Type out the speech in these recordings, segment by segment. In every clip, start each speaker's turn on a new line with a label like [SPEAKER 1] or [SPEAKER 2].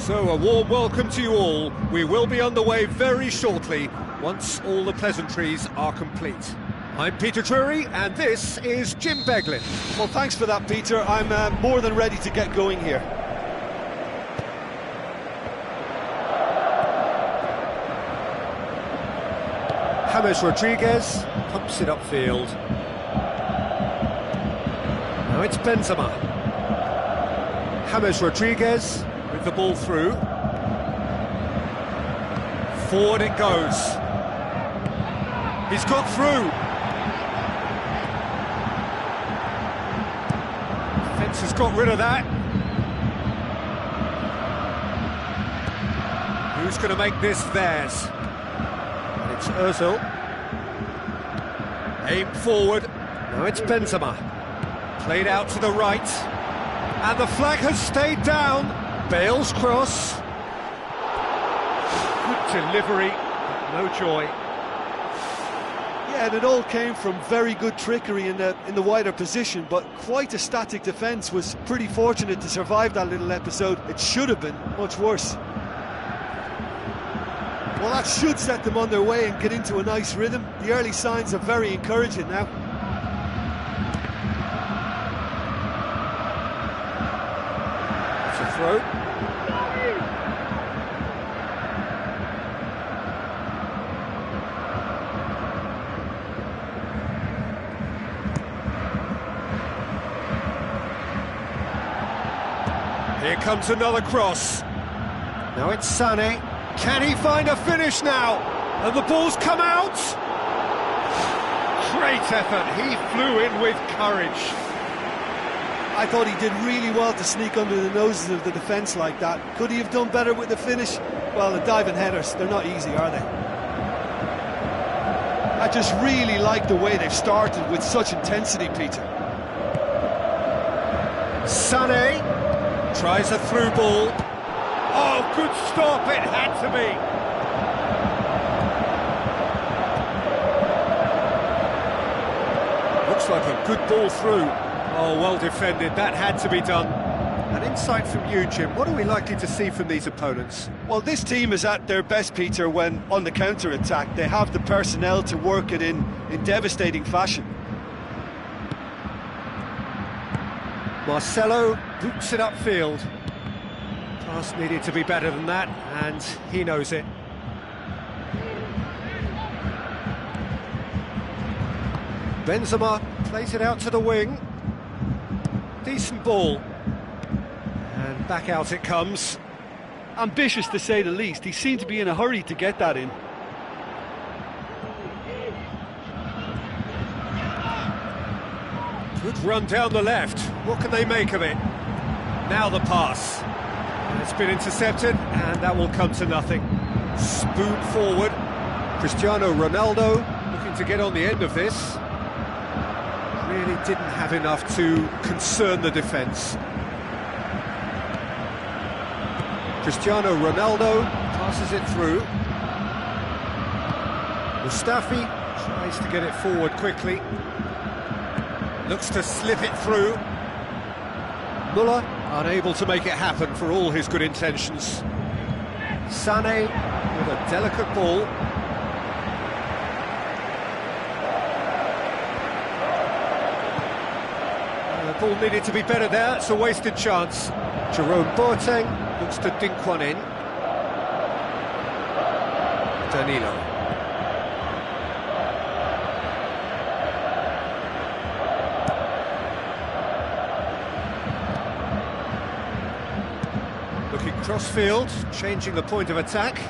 [SPEAKER 1] So a warm welcome to you all. We will be underway very shortly, once all the pleasantries are complete. I'm Peter Drury, and this is Jim Beglin.
[SPEAKER 2] Well, thanks for that, Peter. I'm more than ready to get going here.
[SPEAKER 1] James Rodriguez pumps it upfield. Now it's Benzema. James Rodriguez with the ball through. Forward it goes. He's got through. Defence has got rid of that. Who's going to make this theirs? And it's Ozil. Aim forward. Now it's Benzema. Played out to the right. And the flag has stayed down. Bale's cross. Good delivery, no joy.
[SPEAKER 2] Yeah, and it all came from very good trickery in the wider position, but quite a static defence. Was pretty fortunate to survive that little episode. It should have been much worse. Well, that should set them on their way and get into a nice rhythm. The early signs are very encouraging now.
[SPEAKER 1] It's a throw. Here comes another cross. Now it's Sané. Can he find a finish now? And the ball's come out. Great effort. He flew in with courage.
[SPEAKER 2] I thought he did really well to sneak under the noses of the defence like that. Could he have done better with the finish? Well, the diving headers, they're not easy, are they? I just really like the way they've started with such intensity, Peter.
[SPEAKER 1] Sané tries a through ball. Oh, good stop, it had to be. Looks like a good ball through. Oh, well defended, that had to be done. An insight from you, Jim. What are we likely to see from these opponents?
[SPEAKER 2] Well, this team is at their best, Peter, when on the counter-attack. They have the personnel to work it in devastating fashion.
[SPEAKER 1] Marcelo boots it upfield. Pass needed to be better than that, and he knows it. Benzema plays it out to the wing. Decent ball. And back out it comes.
[SPEAKER 2] Ambitious to say the least. He seemed to be in a hurry to get that in.
[SPEAKER 1] Good run down the left. What can they make of it? Now the pass. It's been intercepted, and that will come to nothing. Spoon forward. Cristiano Ronaldo looking to get on the end of this. Really didn't have enough to concern the defence. Cristiano Ronaldo passes it through. Mustafi tries to get it forward quickly. Looks to slip it through. Müller unable to make it happen for all his good intentions. Sané with a delicate ball. The ball needed to be better there, it's a wasted chance. Jerome Boateng looks to dink one in. Danilo. Looking cross-field, changing the point of attack.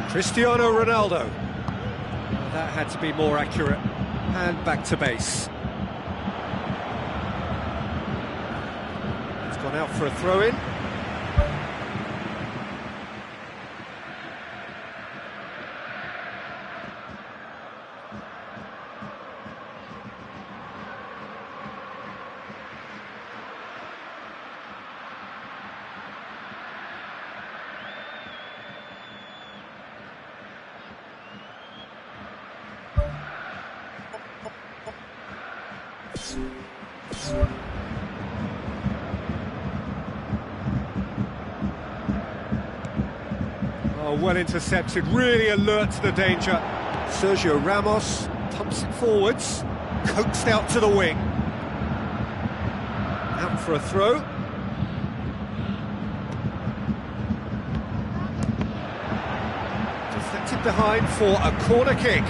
[SPEAKER 1] Cristiano Ronaldo. That had to be more accurate. And back to base. It's gone out for a throw-in. Oh, well intercepted, really alert to the danger. Sergio Ramos pumps it forwards, coaxed out to the wing. Out for a throw. Deflected behind for a corner kick.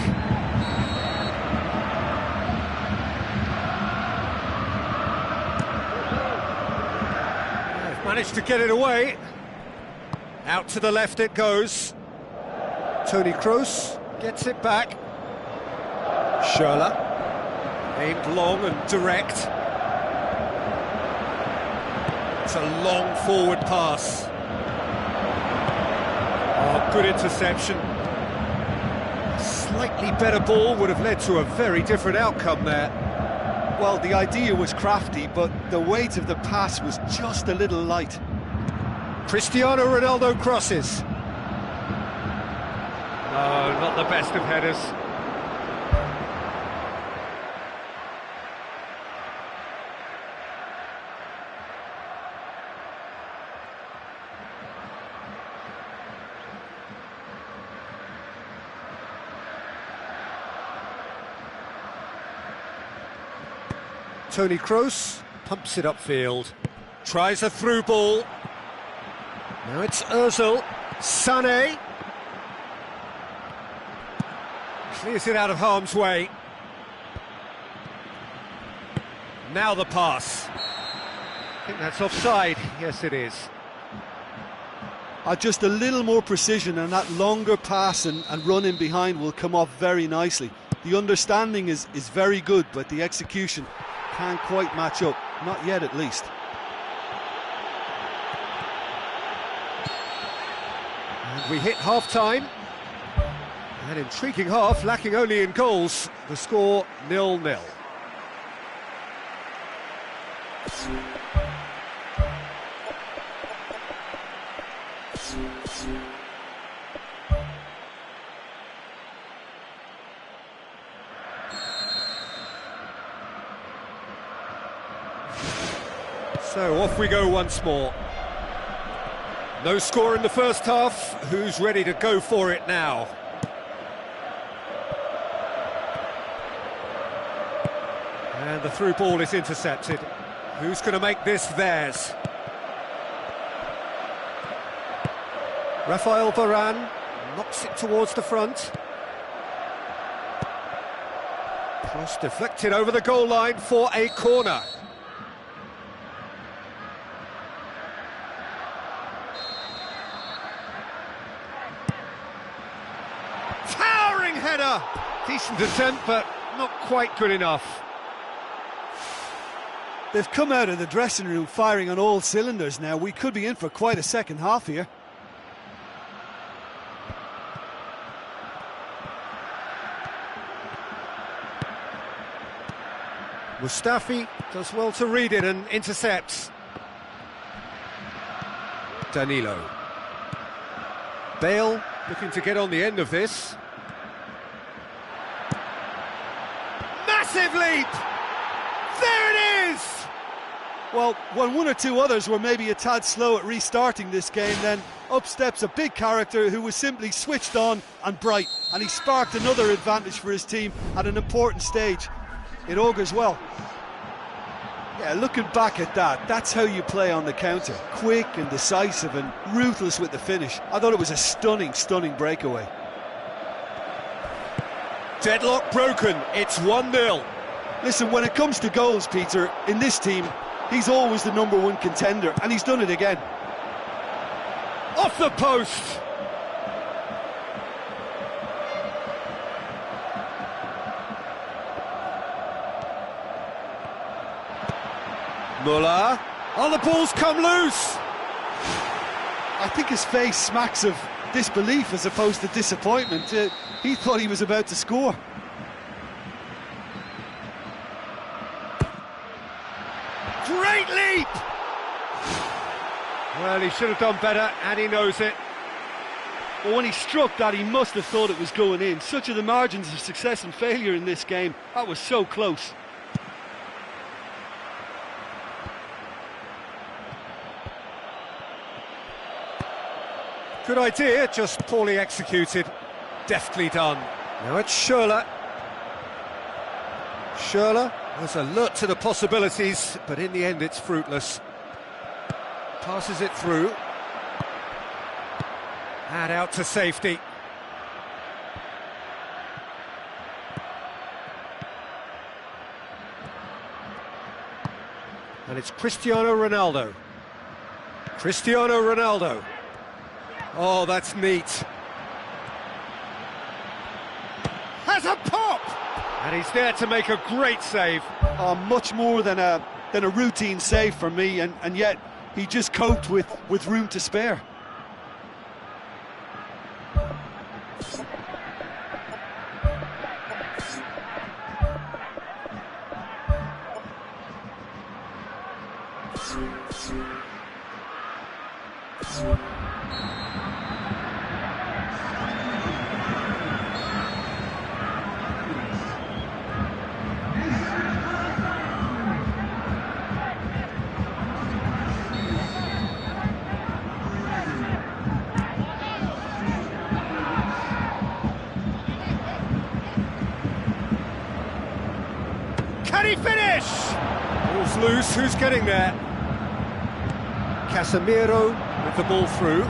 [SPEAKER 1] They've managed to get it away. Out to the left it goes. Toni Kroos gets it back. Schürrle, aimed long and direct. It's a long forward pass. Oh, good interception. A slightly better ball would have led to a very different outcome there.
[SPEAKER 2] Well, the idea was crafty, but the weight of the pass was just a little light.
[SPEAKER 1] Cristiano Ronaldo crosses. No, not the best of headers. Toni Kroos pumps it upfield. Tries a through ball. Now it's Ozil. Sané. Clears it out of harm's way. Now the pass. I think that's offside. Yes, it is.
[SPEAKER 2] Just a little more precision, and that longer pass and run in behind will come off very nicely. The understanding is very good, but the execution can't quite match up. Not yet, at least.
[SPEAKER 1] And we hit half-time. An intriguing half, lacking only in goals. The score 0-0. So off we go once more. No score in the first half. Who's ready to go for it now? And the through ball is intercepted. Who's going to make this theirs? Rafael Varane knocks it towards the front. Cross deflected over the goal line for a corner. Towering header! Decent attempt, but not quite good enough.
[SPEAKER 2] They've come out of the dressing room firing on all cylinders now. We could be in for quite a second half here.
[SPEAKER 1] Mustafi does well to read it and intercepts. Danilo. Bale looking to get on the end of this. Massive leap! There it is!
[SPEAKER 2] Well, when one or two others were maybe a tad slow at restarting this game, then up steps a big character who was simply switched on and bright, and he sparked another advantage for his team at an important stage. It augurs well. Yeah, looking back at that, that's how you play on the counter. Quick and decisive and ruthless with the finish. I thought it was a stunning, stunning breakaway.
[SPEAKER 1] Deadlock broken, it's 1-0.
[SPEAKER 2] Listen, when it comes to goals, Peter, in this team, he's always the #1 contender, and he's done it again.
[SPEAKER 1] Off the post! Muller. Oh, the ball's come loose!
[SPEAKER 2] I think his face smacks of disbelief as opposed to disappointment. He thought he was about to score.
[SPEAKER 1] Great leap! Well, he should have done better, and he knows it.
[SPEAKER 2] Well, when he struck that, he must have thought it was going in. Such are the margins of success and failure in this game. That was so close.
[SPEAKER 1] Good idea, just poorly executed. Deftly done. Now it's Schürrle. Schürrle was alert to the possibilities, but in the end it's fruitless. Passes it through. And out to safety. And it's Cristiano Ronaldo. Cristiano Ronaldo. Oh, that's neat. Has a pop! And he's there to make a great save.
[SPEAKER 2] Oh, much more than a routine save for me, and yet he just coped with room to spare.
[SPEAKER 1] Can he finish? Ball's loose, who's getting there? Casemiro with the ball through.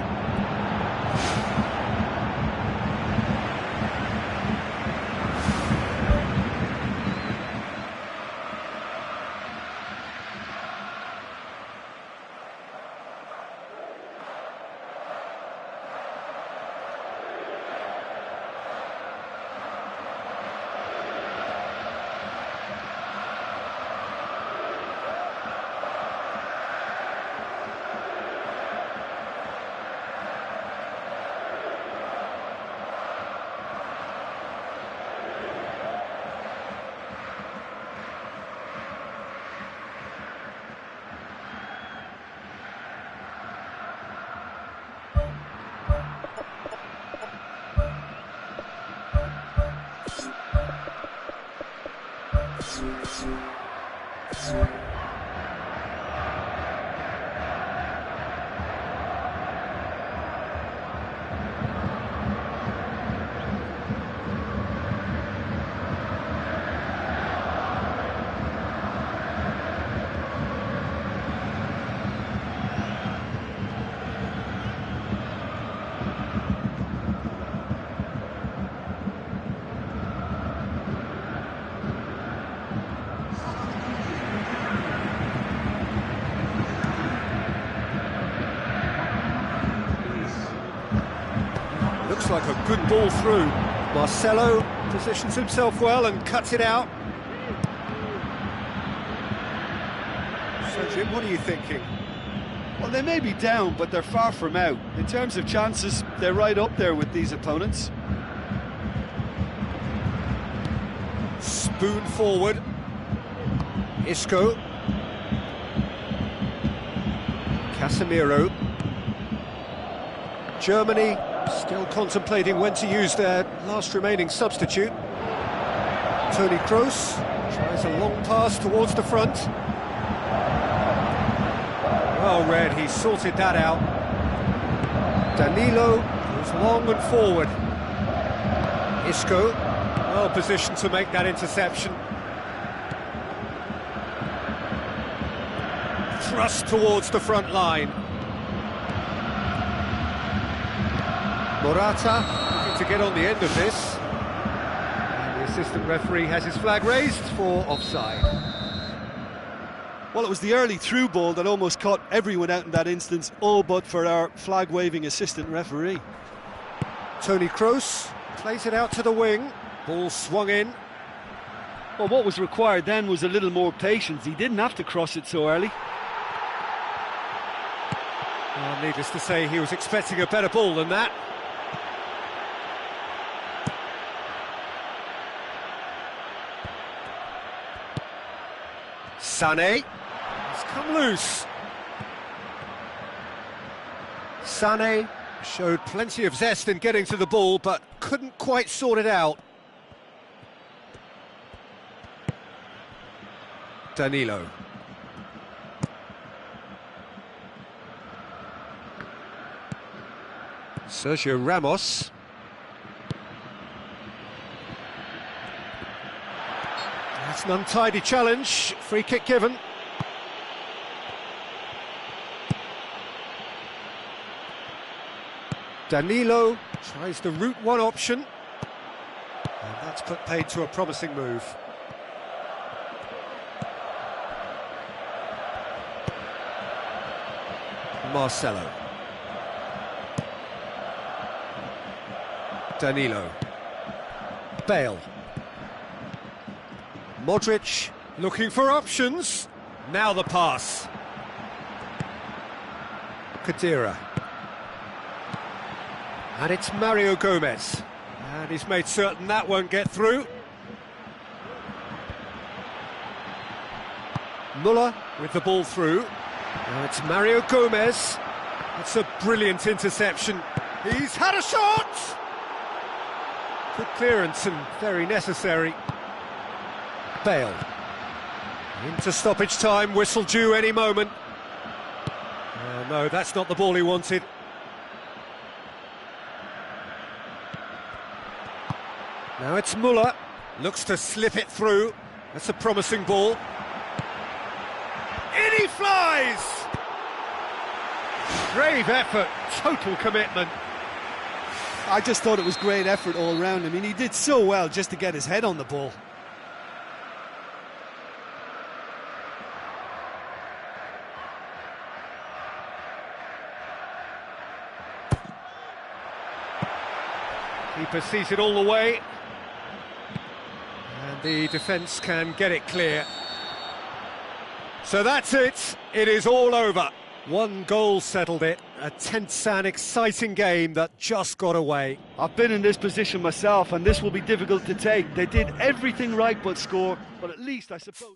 [SPEAKER 1] Looks like a good ball through. Marcelo positions himself well and cuts it out. So Jim, what are you thinking?
[SPEAKER 2] Well, they may be down, but they're far from out. In terms of chances, they're right up there with these opponents.
[SPEAKER 1] Spoon forward. Isco. Casemiro. Germany still contemplating when to use their last remaining substitute. Toni Kroos tries a long pass towards the front. Well read, he sorted that out. Danilo goes long and forward. Isco, well positioned to make that interception. Thrust towards the front line. Morata looking to get on the end of this. And the assistant referee has his flag raised for offside.
[SPEAKER 2] Well, it was the early through ball that almost caught everyone out in that instance, all but for our flag-waving assistant referee.
[SPEAKER 1] Toni Kroos plays it out to the wing. Ball swung in.
[SPEAKER 2] Well, what was required then was a little more patience. He didn't have to cross it so early.
[SPEAKER 1] Well, needless to say, he was expecting a better ball than that. Sané has come loose. Sané showed plenty of zest in getting to the ball, but couldn't quite sort it out. Danilo. Sergio Ramos. That's an untidy challenge. Free kick given. Danilo tries the route one option. And that's put paid to a promising move. Marcelo. Danilo. Bale. Modric looking for options. Now the pass. Khedira. And it's Mario Gomez. And he's made certain that won't get through. Muller with the ball through. Now it's Mario Gomez. It's a brilliant interception. He's had a shot! Good clearance and very necessary. Bale. Into stoppage time, whistle due any moment. No, that's not the ball he wanted. Now it's Muller. Looks to slip it through. That's a promising ball. In he flies! Brave effort, total commitment.
[SPEAKER 2] I just thought it was great effort all round. I mean, he did so well just to get his head on the ball.
[SPEAKER 1] Keeper sees it all the way. And the defence can get it clear. So that's it. It is all over. One goal settled it. A tense and exciting game that just got away.
[SPEAKER 2] I've been in this position myself, and this will be difficult to take. They did everything right but score, but at least I suppose...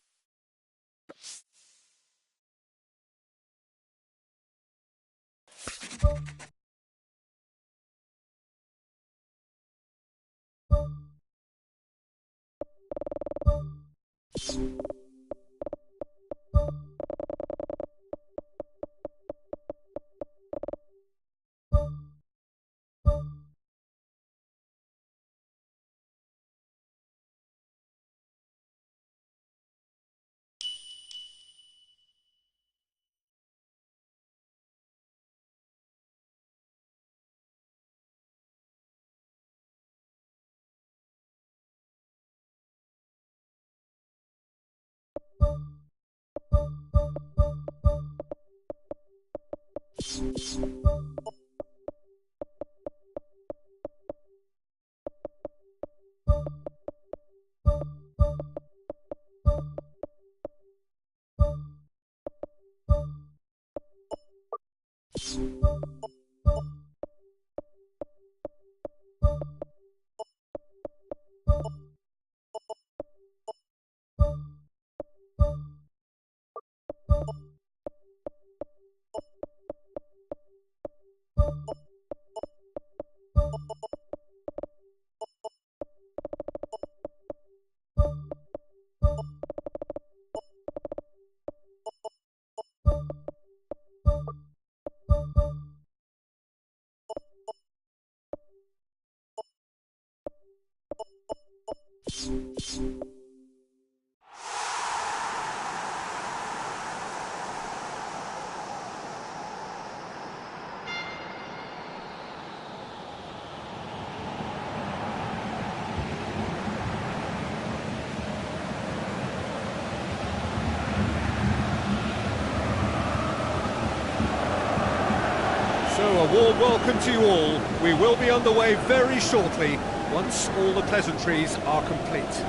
[SPEAKER 1] So a warm welcome to you all. We will be underway very shortly once all the pleasantries are complete.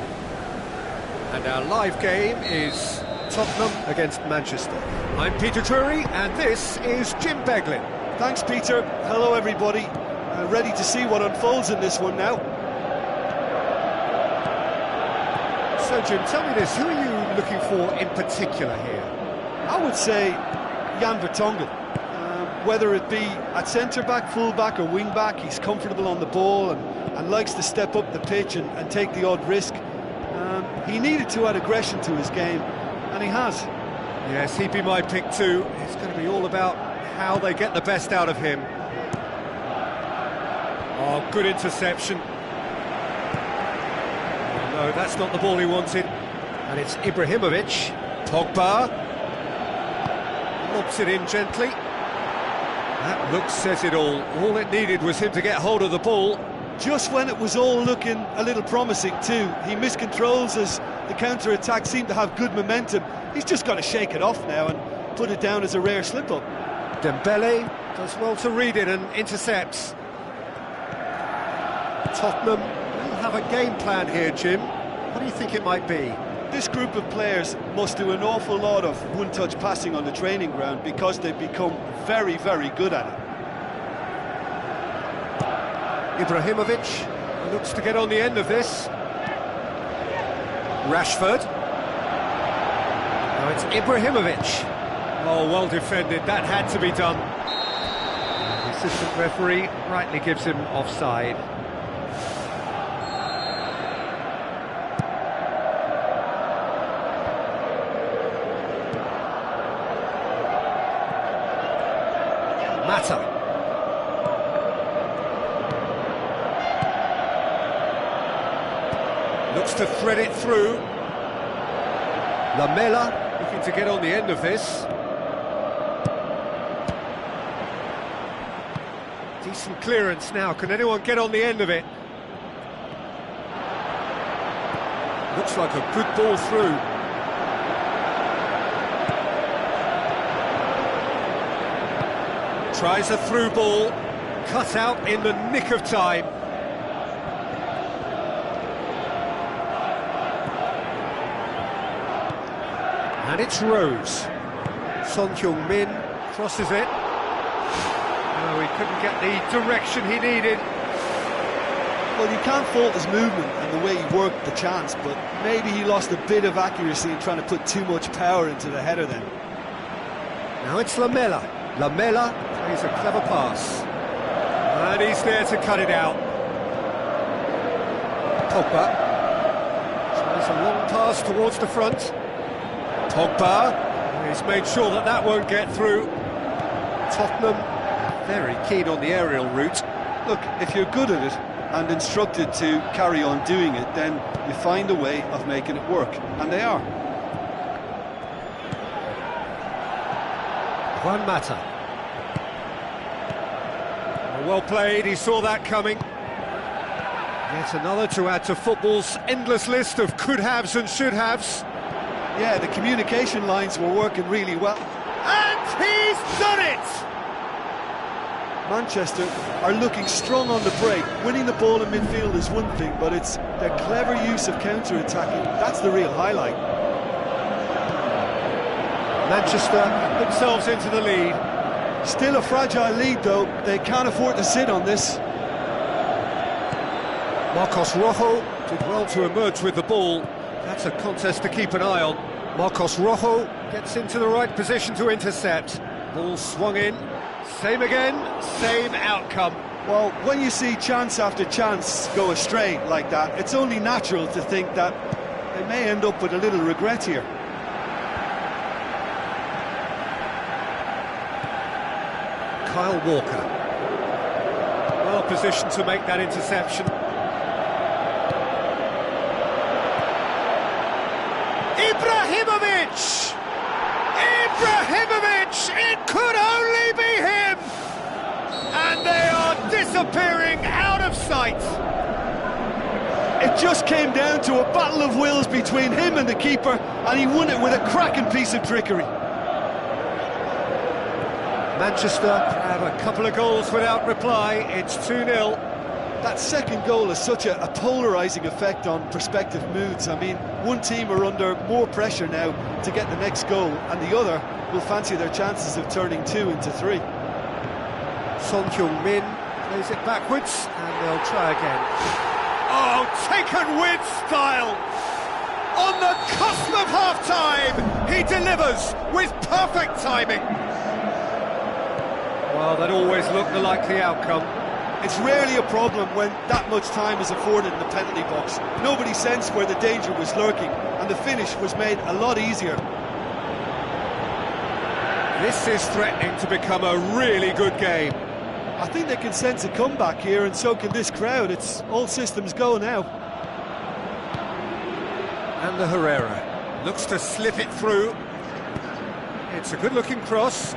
[SPEAKER 1] And our live game is Tottenham against Manchester. I'm Peter Drury and this is Jim Beglin.
[SPEAKER 2] Thanks, Peter. Hello, everybody. Ready to see what unfolds in this one now.
[SPEAKER 1] So, Jim, tell me this. Who are you looking for in particular here?
[SPEAKER 2] I would say Jan Vertonghen. Whether it be at centre-back, full-back or wing-back, he's comfortable on the ball and likes to step up the pitch and take the odd risk. He needed to add aggression to his game, and he has.
[SPEAKER 1] Yes, he'd be my pick too. It's going to be all about how they get the best out of him. Oh, good interception. Oh, no, that's not the ball he wanted. And it's Ibrahimovic. Pogba. Lobs it in gently. That look says it all. All it needed was him to get hold of the ball.
[SPEAKER 2] Just when it was all looking a little promising too, he miscontrols as the counter-attack seemed to have good momentum. He's just got to shake it off now and put it down as a rare slip-up.
[SPEAKER 1] Dembele does well to read it and intercepts. Tottenham will have a game plan here, Jim. What do you think it might be?
[SPEAKER 2] This group of players must do an awful lot of one-touch passing on the training ground because they've become very, very good at it.
[SPEAKER 1] Ibrahimovic looks to get on the end of this. Rashford. Now it's Ibrahimovic. Oh, well defended, that had to be done. The assistant referee rightly gives him offside. Mata. Looks to thread it through. Lamela looking to get on the end of this. Decent clearance now. Can anyone get on the end of it? Looks like a good ball through. Tries a through ball. Cut out in the nick of time. And it's Rose. Son Heung-min crosses it. No, he couldn't get the direction he needed.
[SPEAKER 2] Well, you can't fault his movement and the way he worked the chance, but maybe he lost a bit of accuracy in trying to put too much power into the header then.
[SPEAKER 1] Now it's Lamela. Lamela plays a clever pass. And he's there to cut it out. Pogba tries a long pass towards the front. Pogba, he's made sure that that won't get through. Tottenham, very keen on the aerial route.
[SPEAKER 2] Look, if you're good at it and instructed to carry on doing it, then you find a way of making it work, and they are.
[SPEAKER 1] Juan Mata. Well played, he saw that coming. Yet another to add to football's endless list of could-haves and should-haves.
[SPEAKER 2] Yeah, the communication lines were working really well.
[SPEAKER 1] And he's done it!
[SPEAKER 2] Manchester are looking strong on the break. Winning the ball in midfield is one thing, but it's their clever use of counter-attacking. That's the real highlight.
[SPEAKER 1] Manchester themselves into the lead.
[SPEAKER 2] Still a fragile lead, though. They can't afford to sit on this.
[SPEAKER 1] Marcos Rojo did well to emerge with the ball. That's a contest to keep an eye on. Marcos Rojo gets into the right position to intercept. Ball swung in. Same again, same outcome.
[SPEAKER 2] Well, when you see chance after chance go astray like that, it's only natural to think that they may end up with a little regret here.
[SPEAKER 1] Kyle Walker. Well positioned to make that interception. Ibrahimovic! Ibrahimovic! It could only be him! And they are disappearing out of sight.
[SPEAKER 2] It just came down to a battle of wills between him and the keeper, and he won it with a cracking piece of trickery.
[SPEAKER 1] Manchester have a couple of goals without reply. It's 2-0.
[SPEAKER 2] That second goal has such a polarising effect on prospective moods. I mean, one team are under more pressure now to get the next goal, and the other will fancy their chances of turning 2 into 3.
[SPEAKER 1] Son Heung-min plays it backwards, and they'll try again. Oh, taken with style! On the cusp of half-time, he delivers with perfect timing. Well, that always looked the likely outcome.
[SPEAKER 2] It's rarely a problem when that much time is afforded in the penalty box. Nobody sensed where the danger was lurking, and the finish was made a lot easier.
[SPEAKER 1] This is threatening to become a really good game.
[SPEAKER 2] I think they can sense a comeback here, and so can this crowd. It's all systems go now.
[SPEAKER 1] And the Herrera looks to slip it through. It's a good-looking cross.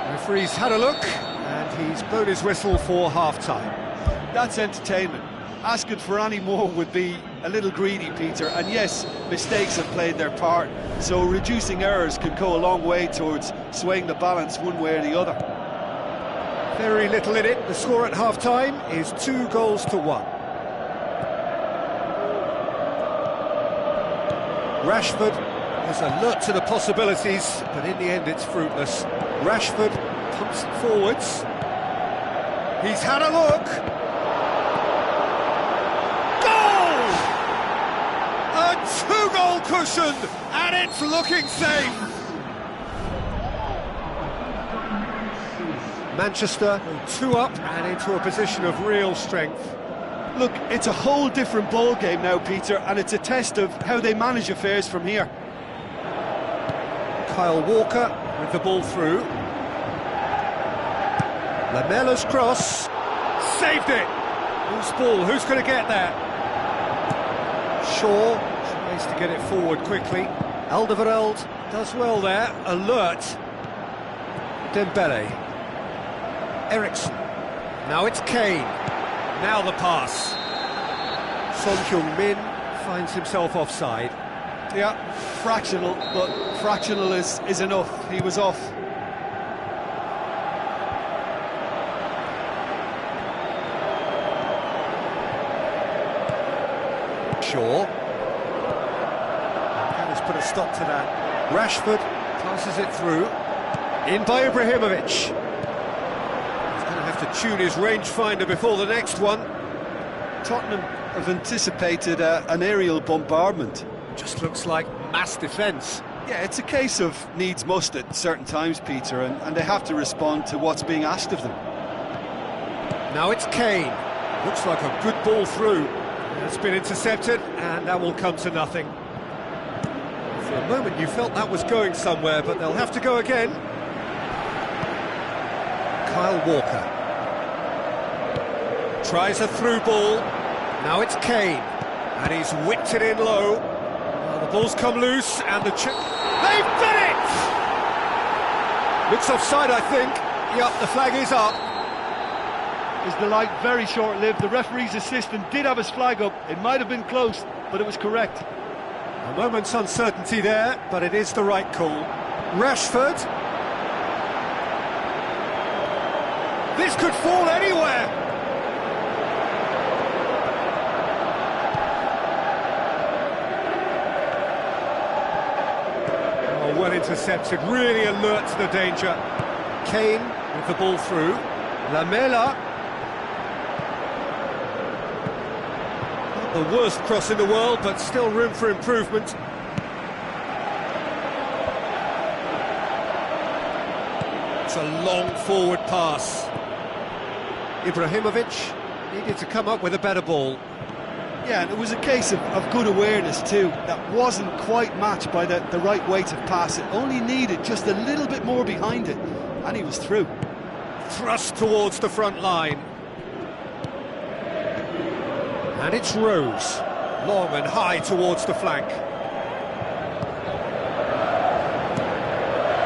[SPEAKER 1] Referee's had a look, and he's blown his whistle for half-time.
[SPEAKER 2] That's entertainment. Asking for any more would be a little greedy, Peter, and yes, mistakes have played their part, so reducing errors could go a long way towards swaying the balance one way or the other.
[SPEAKER 1] Very little in it. The score at half-time is 2-1. Rashford is alert to the possibilities, but in the end it's fruitless. Rashford pumps it forwards. He's had a look. Goal! A 2-goal cushion, and it's looking safe. Manchester 2 up and into a position of real strength.
[SPEAKER 2] Look, it's a whole different ball game now, Peter, and it's a test of how they manage affairs from here.
[SPEAKER 1] Kyle Walker with the ball through. Lamella's cross. Saved it! Who's ball? Who's going to get that? Shaw tries to get it forward quickly. Alderweireld does well there. Alert. Dembele. Ericsson. Now it's Kane. Now the pass. Son Heung-min finds himself offside.
[SPEAKER 2] Yeah, fractional, but fractional is enough. He was off.
[SPEAKER 1] Shaw. And has put a stop to that. Rashford passes it through. In by Ibrahimovic. He's going to have to tune his rangefinder before the next one.
[SPEAKER 2] Tottenham have anticipated an aerial bombardment.
[SPEAKER 1] Just looks like mass defence.
[SPEAKER 2] Yeah, it's a case of needs must at certain times, Peter, and they have to respond to what's being asked of them.
[SPEAKER 1] Now it's Kane. Looks like a good ball through. It's been intercepted, and that will come to nothing. For a moment you felt that was going somewhere, but they'll have to go again. Kyle Walker tries a through ball. Now it's Kane, and he's whipped it in low. Well, the ball's come loose, and the chip. They've done it! Looks offside, I think. Yep, the flag is up.
[SPEAKER 2] His delight very short-lived. The referee's assistant did have his flag up. It might have been close, but it was correct.
[SPEAKER 1] A moment's uncertainty there, but it is the right call. Rashford. This could fall anywhere. Oh, well intercepted, really alert to the danger. Kane with the ball through. Lamela. Not the worst cross in the world, but still room for improvement. It's a long forward pass. Ibrahimovic needed to come up with a better ball.
[SPEAKER 2] Yeah, and it was a case of good awareness too. That wasn't quite matched by the right weight of pass. It only needed just a little bit more behind it, and he was through.
[SPEAKER 1] Thrust towards the front line. And it's Rose, long and high towards the flank.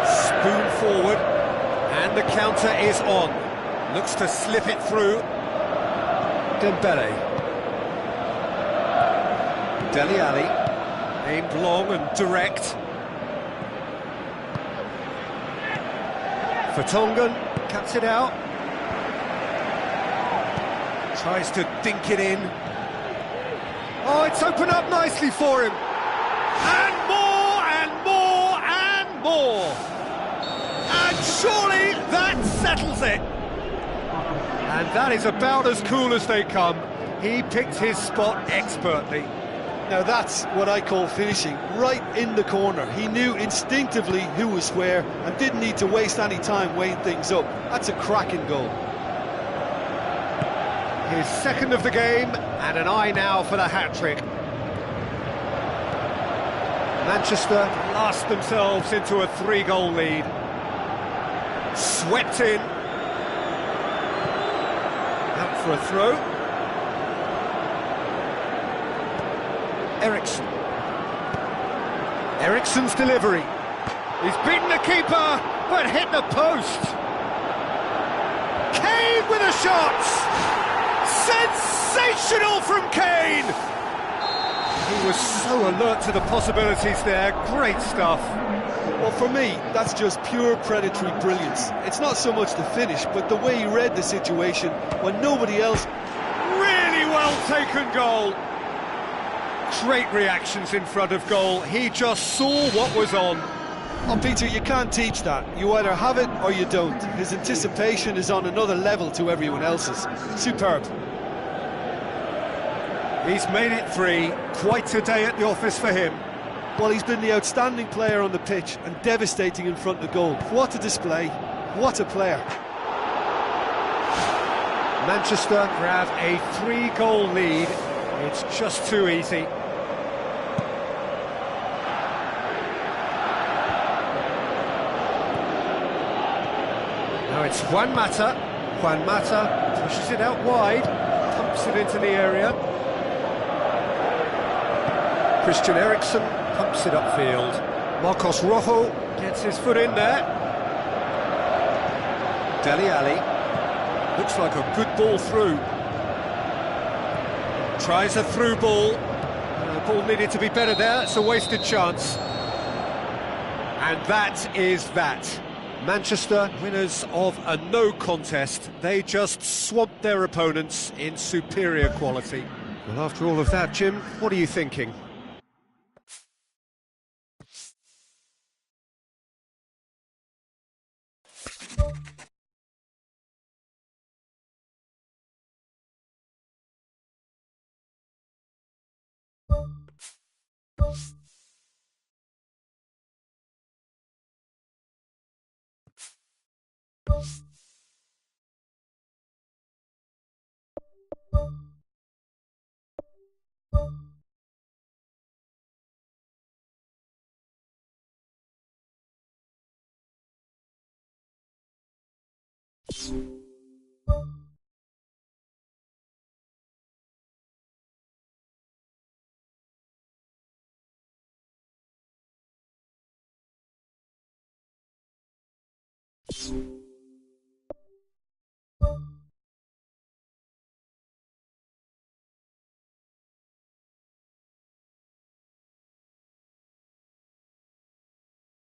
[SPEAKER 1] Spoon forward, and the counter is on. Looks to slip it through. Dembele. Dele Alli, aimed long and direct. Vertonghen cuts it out. Tries to dink it in. Oh, it's opened up nicely for him. And more, and more, and more. And surely that settles it. And that is about as cool as they come. He picked his spot expertly.
[SPEAKER 2] Now that's what I call finishing, right in the corner. He knew instinctively who was where and didn't need to waste any time weighing things up. That's a cracking goal.
[SPEAKER 1] His second of the game, and an eye now for the hat-trick. Manchester blast themselves into a 3-goal lead. Swept in. Out for a throw. Eriksson. Eriksson's delivery. He's beaten the keeper, but hit the post. Kane with a shot! Sensational from Kane! He was so alert to the possibilities there. Great stuff.
[SPEAKER 2] Well, for me, that's just pure predatory brilliance. It's not so much the finish, but the way he read the situation when nobody else...
[SPEAKER 1] Really well taken goal. Great reactions in front of goal. He just saw what was on.
[SPEAKER 2] Oh, Peter, you can't teach that. You either have it or you don't. His anticipation is on another level to everyone else's. Superb.
[SPEAKER 1] He's made it 3. Quite a day at the office for him.
[SPEAKER 2] Well, he's been the outstanding player on the pitch and devastating in front of goal. What a display. What a player.
[SPEAKER 1] Manchester grab a 3-goal lead. It's just too easy. Now it's Juan Mata. Juan Mata pushes it out wide, pumps it into the area. Christian Eriksen pumps it upfield. Marcos Rojo gets his foot in there. Dele Alli. Looks like a good ball through. Tries a through ball. Ball needed to be better there. It's a wasted chance. And that is that. Manchester, winners of a no contest. They just swamped their opponents in superior quality. Well, after all of that, Jim, what are you thinking?
[SPEAKER 3] You